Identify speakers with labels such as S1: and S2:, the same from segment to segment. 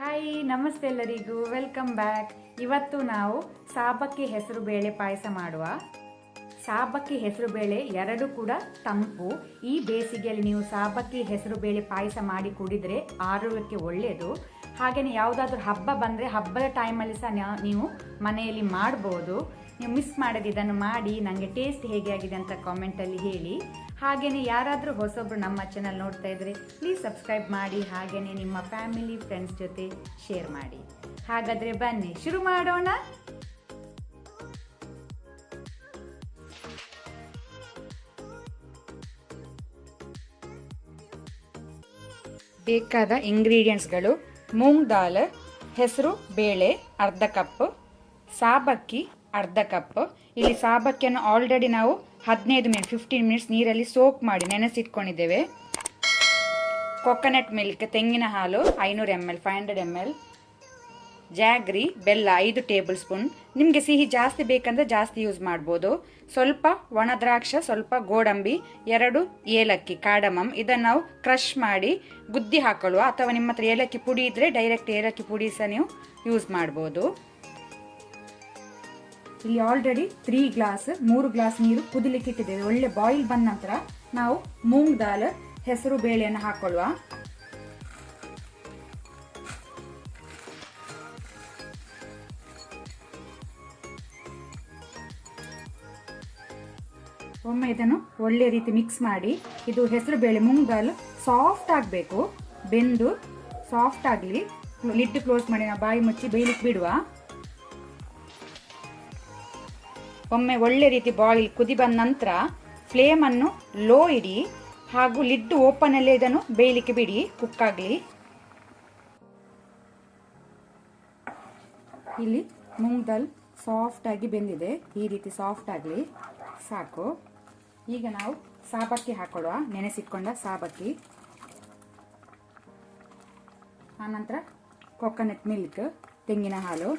S1: Hi ನಮಸ್ತೆ ಎಲ್ಲರಿಗೂ, welcome back. ಇವತ್ತು ನಾವು ಸಾಬಕ್ಕಿ ಹೆಸರು ಬೇಳೆ ಪಾಯಸ ಮಾಡುವ. ಸಾಬಕ್ಕಿ ಹೆಸರು ಬೇಳೆ ಎರಡು ಕೂಡ ತಂಪು. ಈ ಬೇಸಿಗೆಯಲ್ಲಿ ನೀವು ಸಾಬಕ್ಕಿ ಹೆಸರು ಬೇಳೆ ಪಾಯಸ ಮಾಡಿ ಕುಡಿದ್ರೆ ಆರೋಗ್ಯಕ್ಕೆ ಒಳ್ಳೆಯದು. ಹಾಗೆಯೇ ಯಾವುದಾದ್ರೂ ಹಬ್ಬ ಬಂದರೆ ಹಬ್ಬದ ಟೈಮಲ್ಲಿ ಸಹ ನೀವು ಮನೆಯಲ್ಲಿ ಮಾಡ್ಬೋದು. ನೀವು ಮಿಸ್ ಮಾಡದೆ ಇದನ್ನು ಮಾಡಿ ನನಗೆ ಟೇಸ್ಟ್ ಹೇಗೆ ಆಗಿದೆ ಅಂತ ಕಾಮೆಂಟಲ್ಲಿ ಹೇಳಿ. ಹಾಗೆಯೇ ಯಾರಾದರೂ ಹೊಸೊಬ್ಬರು ನಮ್ಮ ಚಾನಲ್ ನೋಡ್ತಾ ಇದ್ದರೆ ಪ್ಲೀಸ್ ಸಬ್ಸ್ಕ್ರೈಬ್ ಮಾಡಿ. ಹಾಗೆಯೇ ನಿಮ್ಮ ಫ್ಯಾಮಿಲಿ ಫ್ರೆಂಡ್ಸ್ ಜೊತೆ ಶೇರ್ ಮಾಡಿ. ಹಾಗಾದರೆ ಬನ್ನಿ ಶುರು ಮಾಡೋಣ. ಬೇಕಾದ ಇಂಗ್ರೀಡಿಯೆಂಟ್ಸ್ಗಳು: ಮೂಂಗ್ ದಾಲ್, ಹೆಸರು ಬೇಳೆ ಅರ್ಧ ಕಪ್, ಸಾಬಕ್ಕಿ ಅರ್ಧ ಕಪ್. ಇಲ್ಲಿ ಸಾಬಕ್ಕಿಯನ್ನು ಆಲ್ರೆಡಿ ನಾವು 15 ಮಿನಿಟ್ಸ್ ನೀರಲ್ಲಿ ಸೋಕ್ ಮಾಡಿ ನೆನೆಸಿಟ್ಕೊಂಡಿದ್ದೇವೆ. ಕೊಕೊನಟ್ ಮಿಲ್ಕ್ ತೆಂಗಿನ ಹಾಲು 500 ml, ಜಾಗ್ರಿ ಬೆಲ್ಲ 5 ಟೇಬಲ್ ಸ್ಪೂನ್. ನಿಮಗೆ ಸಿಹಿ ಜಾಸ್ತಿ ಬೇಕಂದ್ರೆ ಜಾಸ್ತಿ ಯೂಸ್ ಮಾಡ್ಬೋದು. ಸ್ವಲ್ಪ ಒಣ ದ್ರಾಕ್ಷ, ಸ್ವಲ್ಪ ಗೋಡಂಬಿ, 2 ಏಲಕ್ಕಿ ಕಾರ್ಡಮಮ್. ಇದನ್ನು ನಾವು ಕ್ರಷ್ ಮಾಡಿ ಗುದ್ದಿ ಹಾಕೊಳ್ಳುವ, ಅಥವಾ ನಿಮ್ಮ ಹತ್ರ ಏಲಕ್ಕಿ ಪುಡಿ ಇದ್ರೆ ಡೈರೆಕ್ಟ್ ಏಲಕ್ಕಿ ಪುಡಿ ಸಹ ನೀವು ಯೂಸ್ ಮಾಡ್ಬೋದು. ಇಲ್ಲಿ ಆಲ್ರೆಡಿ 3 ಗ್ಲಾಸ್ ನೀರು ಕುದಿಲಿಕ್ಕೆ ಇಟ್ಟಿದ್ದೇವೆ. ಒಳ್ಳೆ ಬಾಯಿಲ್ ಬಂದ ನಂತರ ನಾವು ಮೂಂಗ್ ದಾಲ್ ಹೆಸರು ಬೇಳೆಯನ್ನು ಹಾಕೊಳ್ಳುವ. ಒಮ್ಮೆ ಇದನ್ನು ಒಳ್ಳೆ ರೀತಿ ಮಿಕ್ಸ್ ಮಾಡಿ, ಇದು ಹೆಸರು ಬೇಳೆ ಮೂಂಗ್ ದಾಲ್ ಸಾಫ್ಟ್ ಆಗಬೇಕು. ಬೆಂದು ಸಾಫ್ಟ್ ಆಗಲಿ. ಲಿಡ್ ಕ್ಲೋಸ್ ಮಾಡಿ ನಾವು ಬಾಯಿ ಮುಚ್ಚಿ ಬೇಯಲಿಕ್ಕೆ ಬಿಡುವ. ಒಮ್ಮೆ ಒಳ್ಳೆ ರೀತಿ ಬಾಯಿಲ್ ಕುದಿ ಬಂದ ನಂತರ ಫ್ಲೇಮನ್ನು ಲೋ ಇಡಿ, ಹಾಗೂ ಲಿಡ್ ಓಪನ್ ಅಲ್ಲೇ ಇದನ್ನು ಬೇಯಲಿಕ್ಕೆ ಬಿಡಿ, ಕುಕ್ ಆಗಲಿ. ಇಲ್ಲಿ ಮೂಂಗ್ ದಾಲ್ ಸಾಫ್ಟ್ ಆಗಿ ಬೆಂದಿದೆ. ಈ ರೀತಿ ಸಾಫ್ಟ್ ಆಗಲಿ ಸಾಕು. ಈಗ ನಾವು ಸಾಬಕ್ಕಿ ಹಾಕೊಳ್ಳುವ, ನೆನೆಸಿಟ್ಕೊಂಡ ಸಾಬಕ್ಕಿ. ಆನಂತರ ಕೊಕೊನಟ್ ಮಿಲ್ಕ್ ತೆಂಗಿನ ಹಾಲು,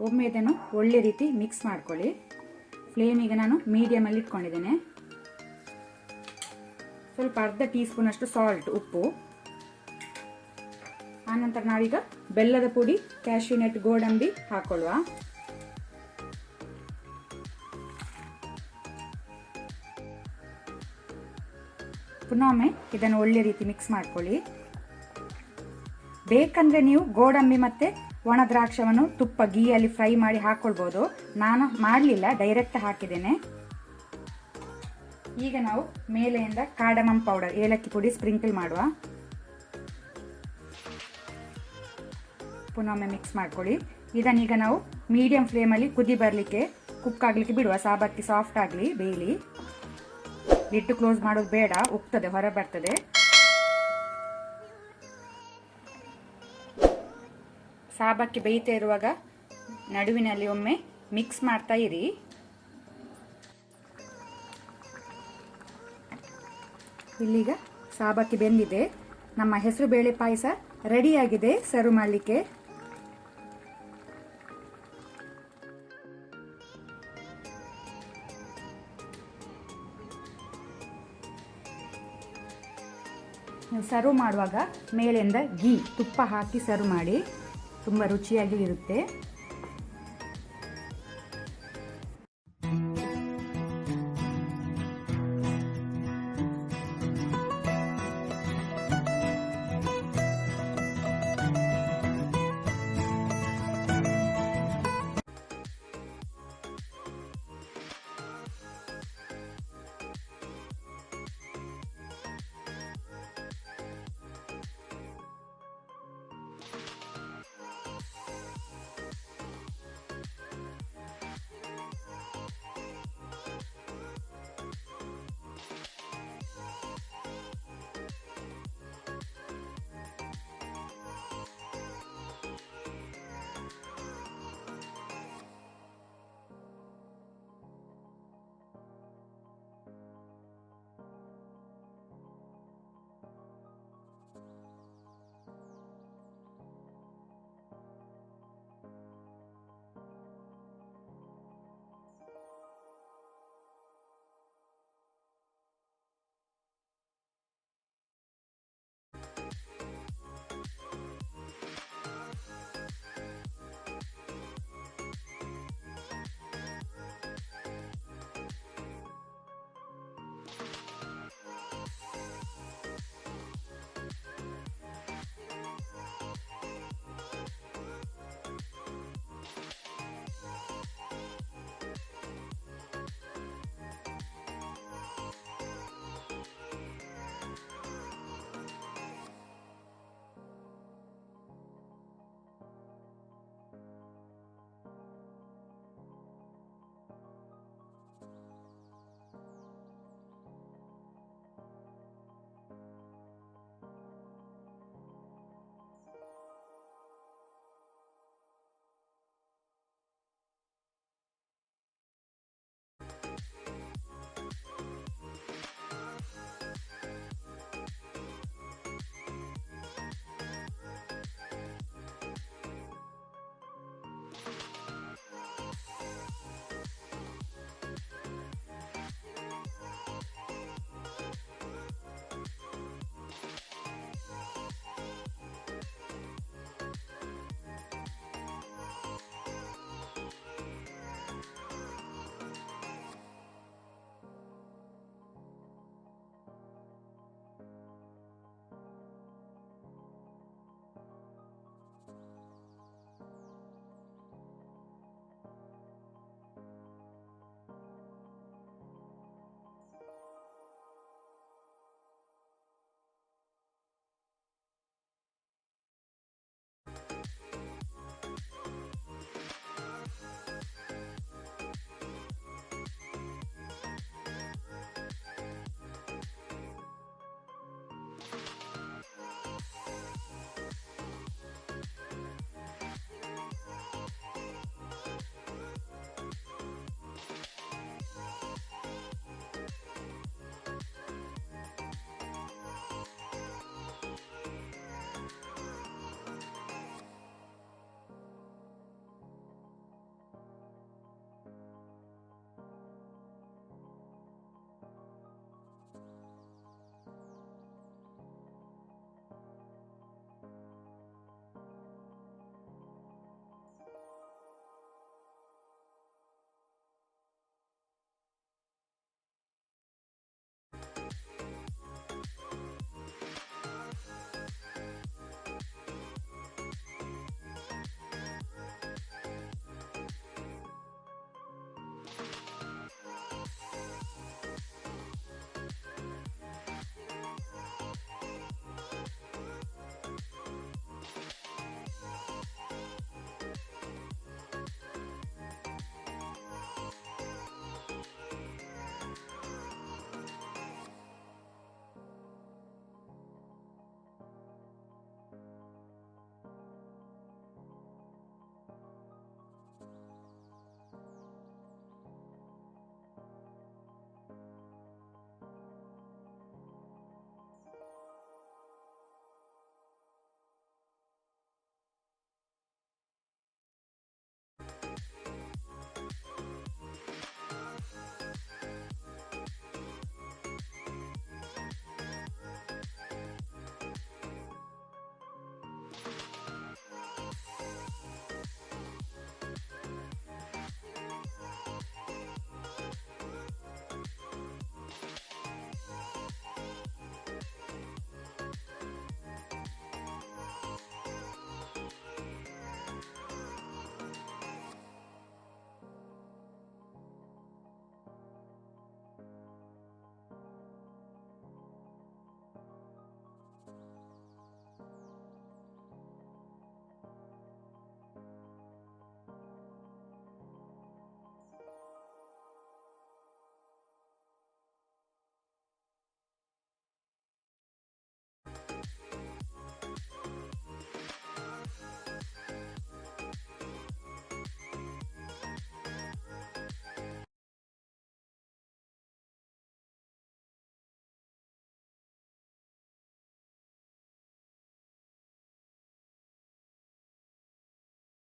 S1: ಒಮ್ಮೆ ಇದನ್ನು ಒಳ್ಳೆ ರೀತಿ ಮಿಕ್ಸ್ ಮಾಡ್ಕೊಳ್ಳಿ. ಫ್ಲೇಮಿಗೆ ನಾನು ಮೀಡಿಯಮಲ್ಲಿ ಇಟ್ಕೊಂಡಿದ್ದೇನೆ. ಸ್ವಲ್ಪ ಅರ್ಧ ಟೀ ಸ್ಪೂನ್ ಅಷ್ಟು ಸಾಲ್ಟ್, ಉಪ್ಪು. ಆನಂತರ ನಾವೀಗ ಬೆಲ್ಲದ ಪುಡಿ, ಕ್ಯಾಶ್ಯೂ ನಟ್, ಗೋಡಂಬಿ ಹಾಕೊಳ್ಳುವ. ಪುನೊಮ್ಮೆ ಇದನ್ನು ಒಳ್ಳೆ ರೀತಿ ಮಿಕ್ಸ್ ಮಾಡ್ಕೊಳ್ಳಿ. ಬೇಕಂದ್ರೆ ನೀವು ಗೋಡಂಬಿ ಮತ್ತೆ ಒಣ ದ್ರಾಕ್ಷವನ್ನು ತುಪ್ಪ ಗೀಯಲ್ಲಿ ಫ್ರೈ ಮಾಡಿ ಹಾಕೊಳ್ಬೋದು. ನಾನು ಮಾಡಲಿಲ್ಲ, ಡೈರೆಕ್ಟ್ ಹಾಕಿದ್ದೇನೆ. ಈಗ ನಾವು ಮೇಲೆಯಿಂದ ಕಾರ್ಡಮಮ್ ಪೌಡರ್, ಏಲಕ್ಕಿ ಪುಡಿ ಸ್ಪ್ರಿಂಕಲ್ ಮಾಡುವ. ಪುನೊಮ್ಮೆ ಮಿಕ್ಸ್ ಮಾಡ್ಕೊಳ್ಳಿ. ಇದನ್ನೀಗ ನಾವು ಮೀಡಿಯಂ ಫ್ಲೇಮಲ್ಲಿ ಕುದಿ ಬರಲಿಕ್ಕೆ, ಕುಕ್ ಆಗಲಿಕ್ಕೆ ಬಿಡುವ. ಸಾಬಕ್ಕಿ ಸಾಫ್ಟ್ ಆಗಲಿ, ಬೇಯಲಿ. ಲಿಡ್ ಕ್ಲೋಸ್ ಮಾಡೋದು ಬೇಡ, ಉಕ್ತದೆ, ಹೊರ ಬರ್ತದೆ. ಸಾಬಕ್ಕಿ ಬೇಯ್ತಾ ಇರುವಾಗ ನಡುವಿನಲ್ಲಿ ಒಮ್ಮೆ ಮಿಕ್ಸ್ ಮಾಡ್ತಾ ಇರಿ. ಇಲ್ಲೀಗ ಸಾಬಕ್ಕಿ ಬೆಂದಿದೆ. ನಮ್ಮ ಹೆಸರು ಬೇಳೆ ಪಾಯಸ ರೆಡಿಯಾಗಿದೆ ಸರ್ವ್ ಮಾಡಲಿಕ್ಕೆ. ನೀವು ಸರ್ವ್ ಮಾಡುವಾಗ ಮೇಲಿಂದ ತುಪ್ಪ ಹಾಕಿ ಸರ್ವ್ ಮಾಡಿ, ತುಂಬ ರುಚಿಯಾಗಿ ಇರುತ್ತೆ.